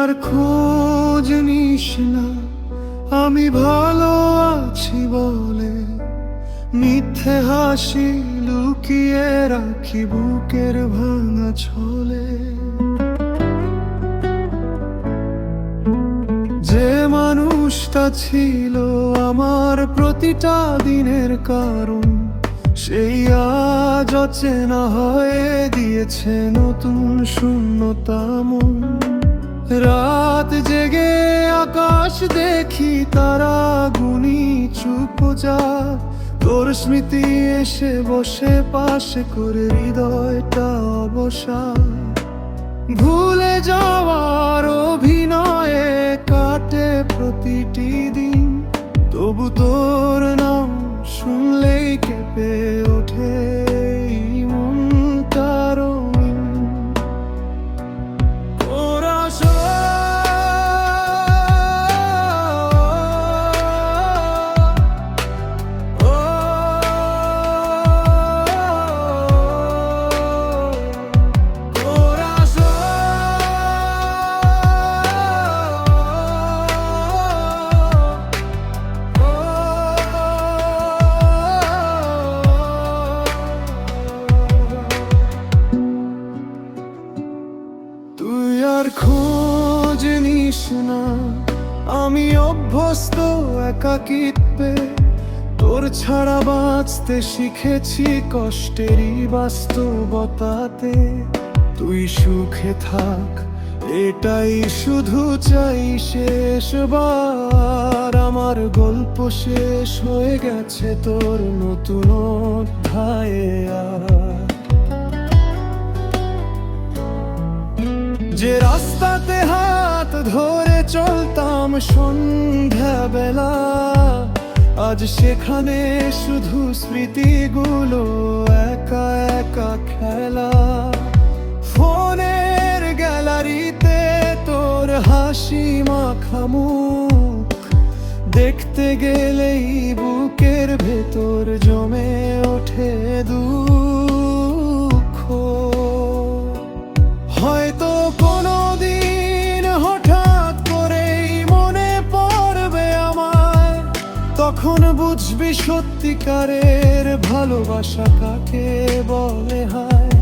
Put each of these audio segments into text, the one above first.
আর খোঁজ নিস না আমি ভালো আছি বলে, মিথ্যে হাসি লুকিয়ে রাখি বুকের ভাঙা ছলে। যে মানুষটা ছিল আমার প্রতিটা দিনের কারণ, সেই আজ অচেনা হয়ে দিয়েছে নতুন শূন্যতা মন। রাত জেগে আকাশ দেখি তারা গুনি চুপ যা, তোর স্মৃতি এসে বসে পাশে করে হৃদয়টা অবসাদ। ভুলে যাওয়ার অভিনয়ে কাটে প্রতিটি দিন, তবু তোর নাম শুনলেই কেঁপে ওঠে মনটা রঙিন। তোরা তুই আর খোঁজ নিস না আমি অভ্যস্ত একাকিত্বে, তোর ছাড়া বাঁচতে শিখেছি কষ্টেরই বাস্তবতাতে। তুই সুখে থাক এটাই শুধু চাই শেষবার, আমার গল্প শেষ হয়ে গেছে তোর নতুন অধ্যায়ে। যে রাস্তাতে হাত ধরে চলতাম সন্ধ্যাবেলা, আজ সেখানে শুধু স্মৃতিগুলো একা একা খেলা। ফোনের গ্যালারিতে তোর হাসি মাখা মুখ দেখতে গেলেই বুকের ভেতর জমে ওঠে দুঃখ। হয়তো কোনোদিন হঠাৎ করেই মনে পড়বে আমার, তখন বুঝবি সত্যিকারের ভালোবাসা কাকে বলে হায়।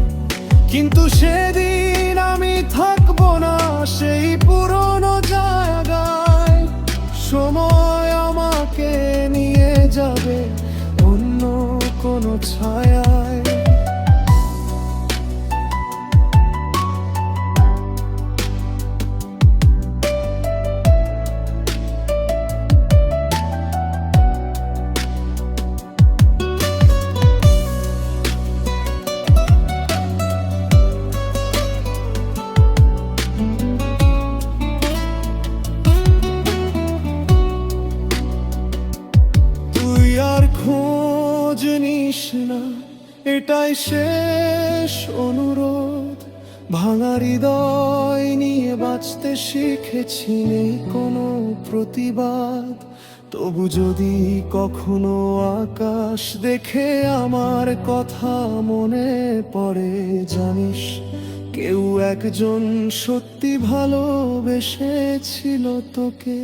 কিন্তু সেদিন আমি থাকবো না সেই পুরনো জায়গায়, সময় আমাকে নিয়ে যাবে অন্য কোনো ছায়ায়। খোঁজ নিস না এটাই শেষ অনুরোধ, ভাঙা হৃদয় নিয়ে বাঁচতে শিখেছি নেই কোনো প্রতিবাদ। তবু যদি কখনো আকাশ দেখে আমার কথা মনে পড়ে, জানিস কেউ একজন সত্যি ভালোবেসেছিল তোকে।